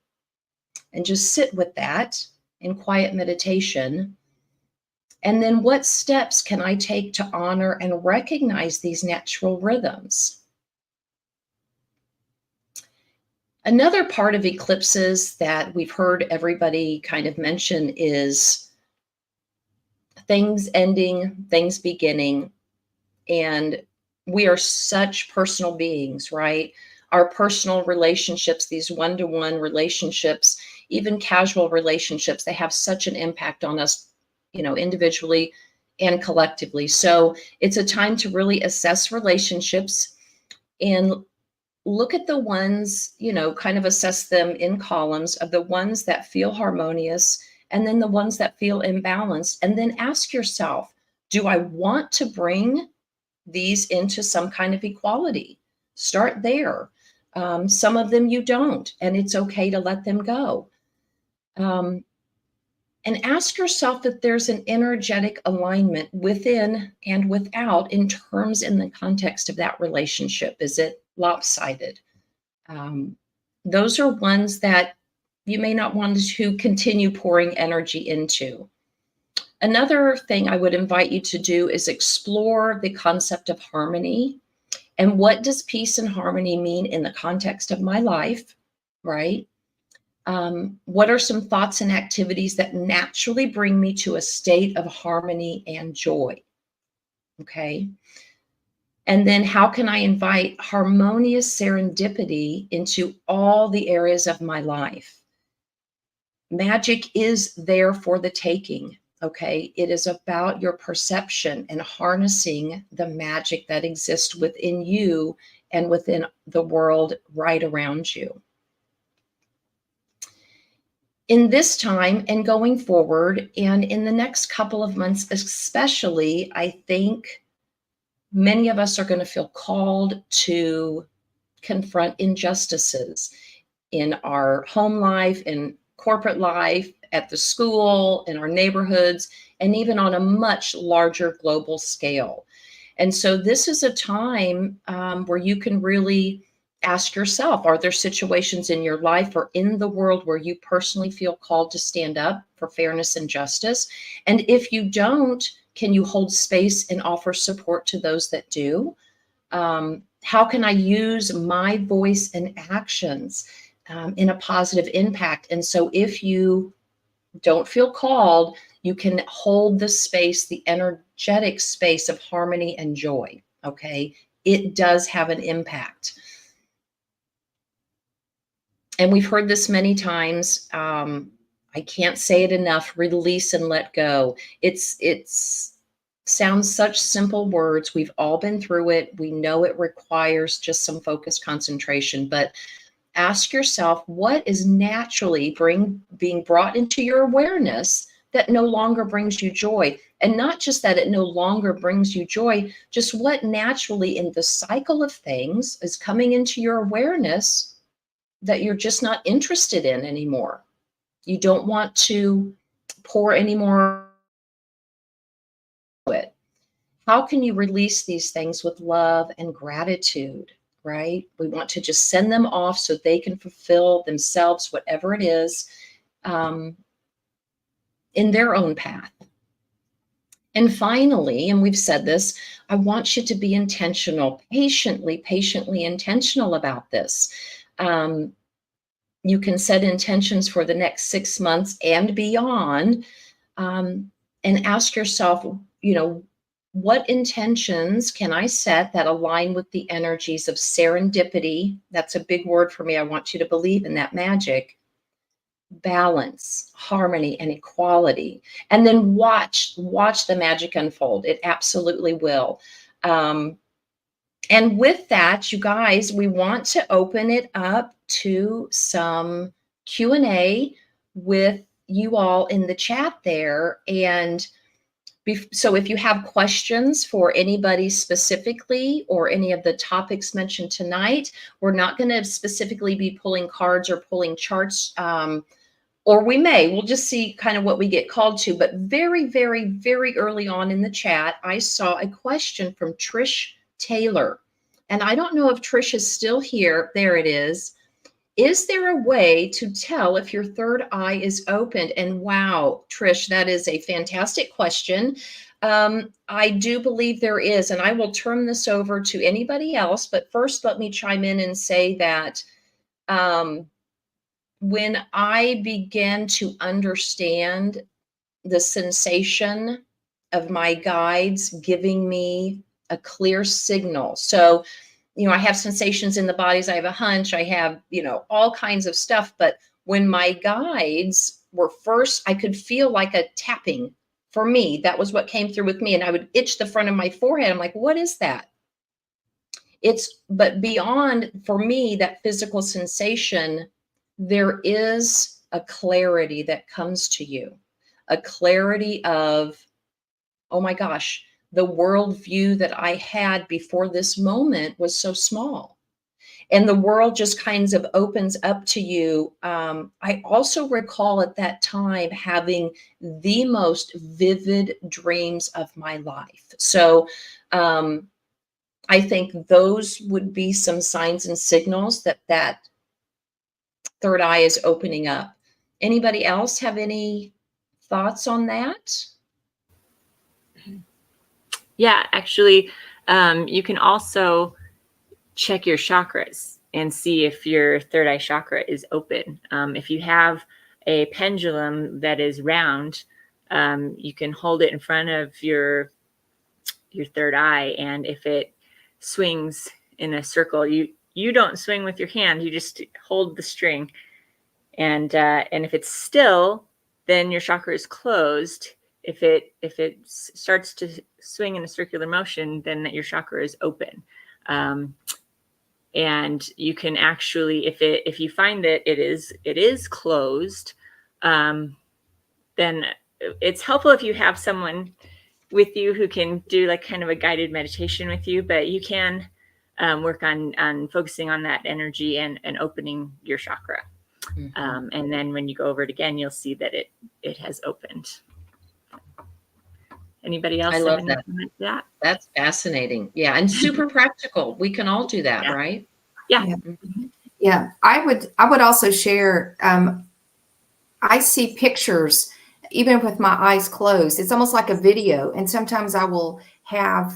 And just sit with that in quiet meditation. And then what steps can I take to honor and recognize these natural rhythms? Another part of eclipses that we've heard everybody kind of mention is things ending, things beginning. And we are such personal beings, right? Our personal relationships, these one-to-one relationships, even casual relationships, they have such an impact on us, individually and collectively. So it's a time to really assess relationships and look at the ones, kind of assess them in columns of the ones that feel harmonious and then the ones that feel imbalanced. And then ask yourself, do I want to bring these into some kind of equality? Start there. Some of them you don't, and it's okay to let them go. And ask yourself if there's an energetic alignment within and without in the context of that relationship. Is it lopsided? Those are ones that you may not want to continue pouring energy into. Another thing I would invite you to do is explore the concept of harmony. And what does peace and harmony mean in the context of my life, right? What are some thoughts and activities that naturally bring me to a state of harmony and joy? Okay. And then how can I invite harmonious serendipity into all the areas of my life? Magic is there for the taking. Okay, it is about your perception and harnessing the magic that exists within you and within the world right around you. In this time and going forward, and in the next couple of months especially, I think many of us are going to feel called to confront injustices in our home life, in corporate life, at the school, in our neighborhoods, and even on a much larger global scale. And so this is a time where you can really ask yourself, are there situations in your life or in the world where you personally feel called to stand up for fairness and justice? And if you don't, can you hold space and offer support to those that do? How can I use my voice and actions in a positive impact? And so if you don't feel called, you can hold the space, the energetic space of harmony and joy. Okay. It does have an impact. And we've heard this many times. I can't say it enough. Release and let go. It's sounds such simple words. We've all been through it. We know it requires just some focused concentration, but ask yourself, what is naturally being brought into your awareness that no longer brings you joy? And not just that it no longer brings you joy, just what naturally in the cycle of things is coming into your awareness that you're just not interested in anymore. You don't want to pour any more into it. How can you release these things with love and gratitude, right? We want to just send them off so they can fulfill themselves, whatever it is, in their own path. And finally, and we've said this, I want you to be intentional, patiently intentional about this. You can set intentions for the next 6 months and beyond, and ask yourself, what intentions can I set that align with the energies of serendipity? That's a big word for me. I want you to believe in that magic, balance, harmony, and equality. And then watch the magic unfold. It absolutely will. And with that, you guys, we want to open it up to some Q&A with you all in the chat there. And so if you have questions for anybody specifically or any of the topics mentioned tonight, we're not going to specifically be pulling cards or pulling charts, or we'll just see kind of what we get called to. But very, very, very early on in the chat, I saw a question from Trish Taylor. And I don't know if Trish is still here. There it is. Is there a way to tell if your third eye is opened? And wow, Trish, that is a fantastic question. I do believe there is, and I will turn this over to anybody else. But first, let me chime in and say that when I began to understand the sensation of my guides giving me a clear signal. So, I have sensations in the bodies. I have a hunch. I have, all kinds of stuff. But when my guides were first, I could feel like a tapping. For me, that was what came through with me. And I would itch the front of my forehead. I'm like, what is that? But beyond, for me, that physical sensation, there is a clarity that comes to you, a clarity of, oh my gosh, the worldview that I had before this moment was so small. And the world just kind of opens up to you. I also recall at that time having the most vivid dreams of my life. So I think those would be some signs and signals that third eye is opening up. Anybody else have any thoughts on that? Yeah, actually, you can also check your chakras and see if your third eye chakra is open. If you have a pendulum that is round, you can hold it in front of your third eye, and if it swings in a circle, you don't swing with your hand, you just hold the string, and if it's still, then your chakra is closed. if it starts to swing in a circular motion, then that your chakra is open. And you can actually, if you find that it is closed, then it's helpful if you have someone with you who can do like kind of a guided meditation with you, but you can work on focusing on that energy and opening your chakra. And then when you go over it again, you'll see that it has opened. Anybody else? I love that. Yeah. That's fascinating. Yeah. And super practical. We can all do that, right? Yeah. Yeah. I would also share, I see pictures even with my eyes closed. It's almost like a video. And sometimes I will have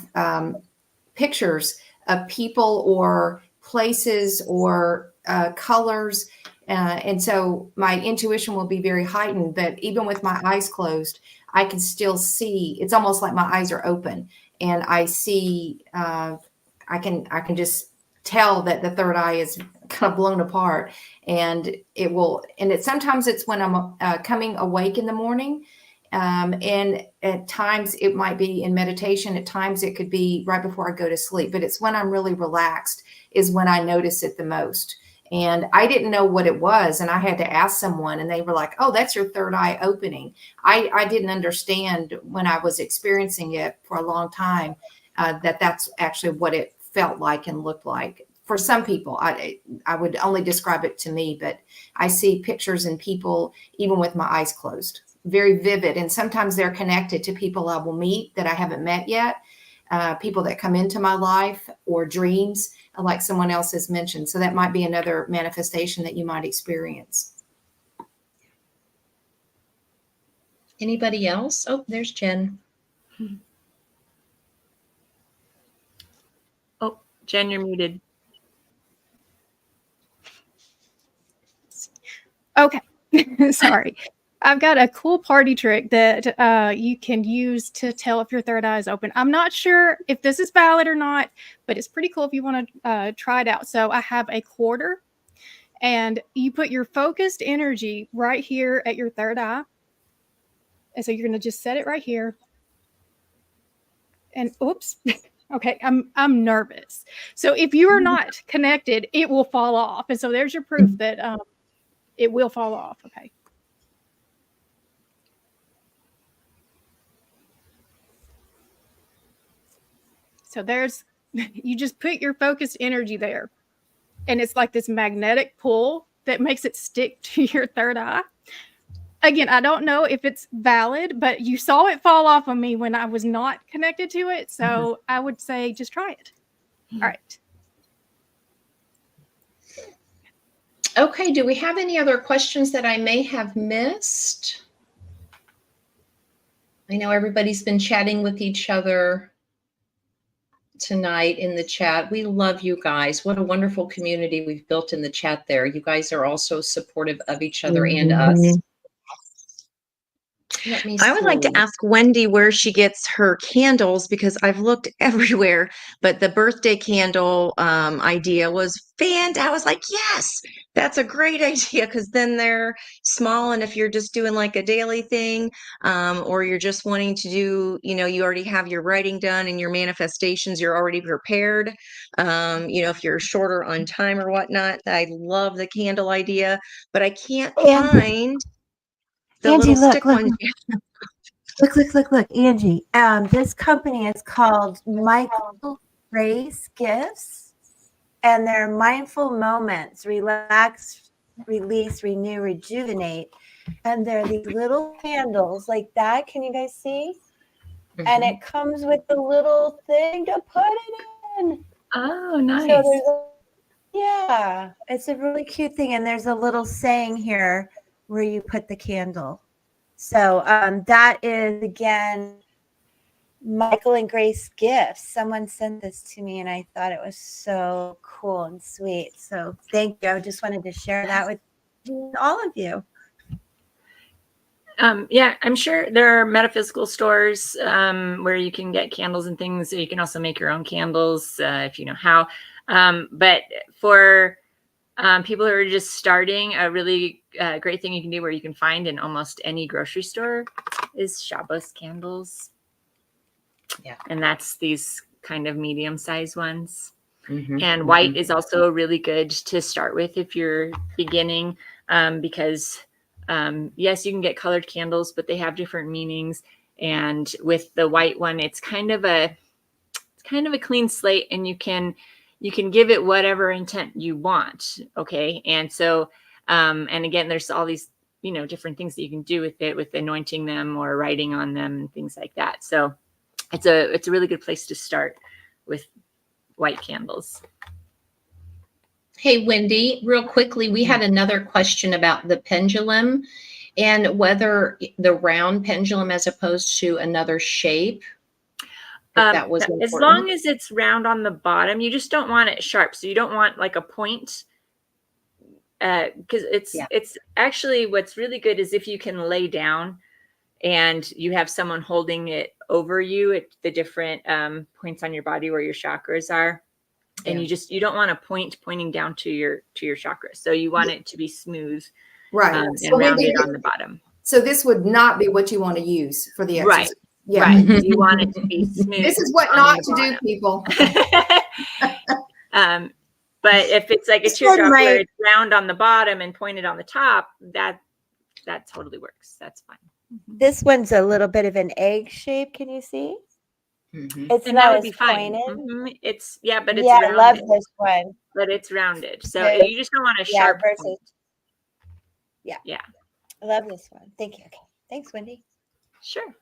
pictures of people or places or colors. And so my intuition will be very heightened, but even with my eyes closed, I can still see. It's almost like my eyes are open, and I see. I can just tell that the third eye is kind of blown apart, and it will. And sometimes it's when I'm coming awake in the morning, and at times it might be in meditation. At times it could be right before I go to sleep. But it's when I'm really relaxed is when I notice it the most. And I didn't know what it was. And I had to ask someone, and they were like, oh, that's your third eye opening. I didn't understand when I was experiencing it for a long time that that's actually what it felt like and looked like. For some people, I would only describe it to me, but I see pictures and people, even with my eyes closed, very vivid. And sometimes they're connected to people I will meet that I haven't met yet, people that come into my life, or dreams, like someone else has mentioned. So that might be another manifestation that you might experience. Anybody else? Oh, there's Jen. Oh, Jen, you're muted. Okay. Sorry. I've got a cool party trick that you can use to tell if your third eye is open. I'm not sure if this is valid or not, but it's pretty cool if you want to try it out. So I have a quarter, and you put your focused energy right here at your third eye. And so you're going to just set it right here. And oops. Okay, I'm nervous. So if you are not connected, it will fall off. And so there's your proof that it will fall off. Okay. So you just put your focused energy there, and it's like this magnetic pull that makes it stick to your third eye. Again, I don't know if it's valid, but you saw it fall off on me when I was not connected to it. So I would say just try it. All right. Okay. Do we have any other questions that I may have missed? I know everybody's been chatting with each other tonight in the chat. We love you guys. What a wonderful community we've built in the chat there. You guys are also supportive of each other and us. I would like to ask Wendy where she gets her candles, because I've looked everywhere, but the birthday candle idea was fantastic. I was like, yes, that's a great idea, because then they're small. And if you're just doing like a daily thing, or you're just wanting to do, you already have your writing done and your manifestations, you're already prepared. If you're shorter on time or whatnot, I love the candle idea, but I can't find the Angie, little stick ones. Look, Angie. This company is called Michael Grace Gifts, and they're mindful moments: relax, release, renew, rejuvenate. And they're these little candles like that. Can you guys see? And it comes with the little thing to put it in. Oh, nice. So yeah, it's a really cute thing. And there's a little saying here where you put the candle. So that is, again, Michael and Grace Gifts. Someone sent this to me, and I thought it was so cool and sweet. So thank you. I just wanted to share that with all of you. Yeah, I'm sure there are metaphysical stores where you can get candles and things. You can also make your own candles if you know how. But for people who are just starting, a really great thing you can do, where you can find in almost any grocery store, is Shabbos candles. Yeah. And that's these kind of medium-sized ones. Mhm, And white mhm. is also really good to start with if you're beginning, because yes, you can get colored candles, but they have different meanings. And with the white one, it's kind of a clean slate, and you can give it whatever intent you want. Okay. And so, and again, there's all these, different things that you can do with it, with anointing them or writing on them and things like that. So it's a really good place to start with white candles. Hey, Wendy, real quickly, we had another question about the pendulum and whether the round pendulum as opposed to another shape. If that was As important. long as it's round on the bottom, you just don't want it sharp. So you don't want like a point, because it's actually, what's really good is if you can lay down and you have someone holding it over you at the different points on your body where your chakras are. And you don't want a point pointing down to your chakras. So you want it to be smooth, Right. and So rounded on the bottom. So this would not be what you want to use for the exercise. Right. Yeah. Right. You want it to be smooth. This is what on not the to do, people. But if it's like a teardrop where it's round on the bottom and pointed on the top, that totally works. That's fine. This one's a little bit of an egg shape. Can you see? Mhm. It's And not that would as be fine. pointed. It's but it's Yeah, I love rounded. this one. But it's rounded. So Because- you just don't want a Yeah, sharp versus. point. Yeah. Yeah. I love this one. Thank you. Okay. Thanks, Wendy. Sure.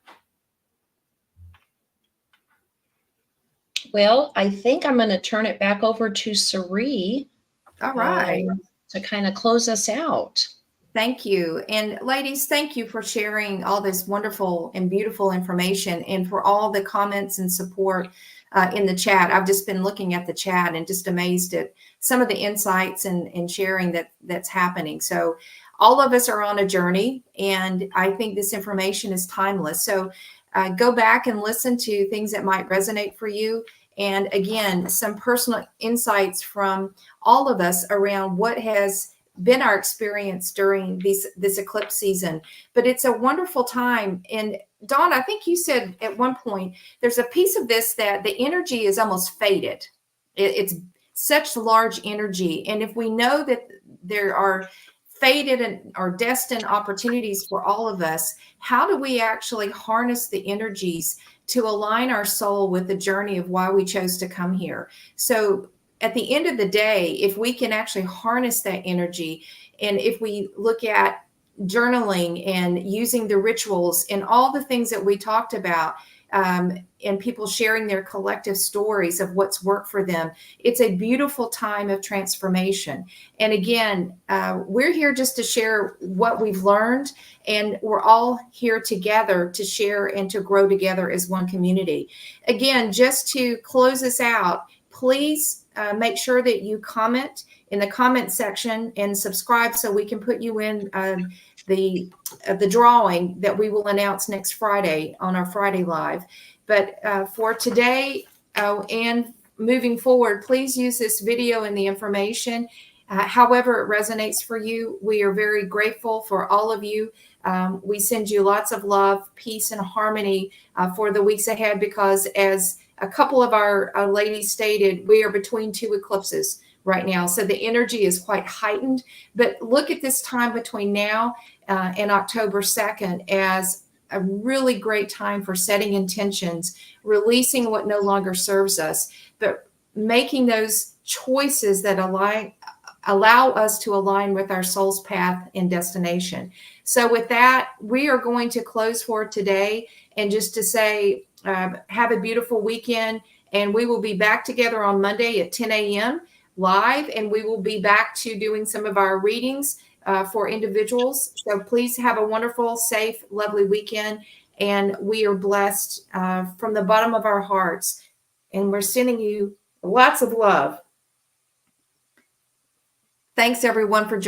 Well, I think I'm going to turn it back over to Sari All right. to kind of close us out. Thank you. And ladies, thank you for sharing all this wonderful and beautiful information and for all the comments and support in the chat. I've just been looking at the chat and just amazed at some of the insights and sharing that's happening. So all of us are on a journey, and I think this information is timeless. So go back and listen to things that might resonate for you. And again, some personal insights from all of us around what has been our experience during this eclipse season. But it's a wonderful time. And Dawn, I think you said at one point, there's a piece of this that the energy is almost faded. It's such large energy. And if we know that there are fated or destined opportunities for all of us, how do we actually harness the energies to align our soul with the journey of why we chose to come here? So at the end of the day, if we can actually harness that energy, and if we look at journaling and using the rituals and all the things that we talked about, and people sharing their collective stories of what's worked for them, it's a beautiful time of transformation. And again, we're here just to share what we've learned, and we're all here together to share and to grow together as one community. Again, just to close us out, please make sure that you comment in the comment section and subscribe so we can put you in the drawing that we will announce next Friday on our Friday Live. But for today and moving forward, please use this video and the information however it resonates for you. We are very grateful for all of you. We send you lots of love, peace, and harmony for the weeks ahead, because as a couple of our ladies stated, we are between two eclipses right now. So the energy is quite heightened. But look at this time between now and October 2nd as a really great time for setting intentions, releasing what no longer serves us, but making those choices that allow us to align with our soul's path and destination. So with that, we are going to close for today, and just to say, have a beautiful weekend, and we will be back together on Monday at 10 a.m. live, and we will be back to doing some of our readings for individuals. So please have a wonderful, safe, lovely weekend, and we are blessed from the bottom of our hearts, and we're sending you lots of love. Thanks everyone for joining.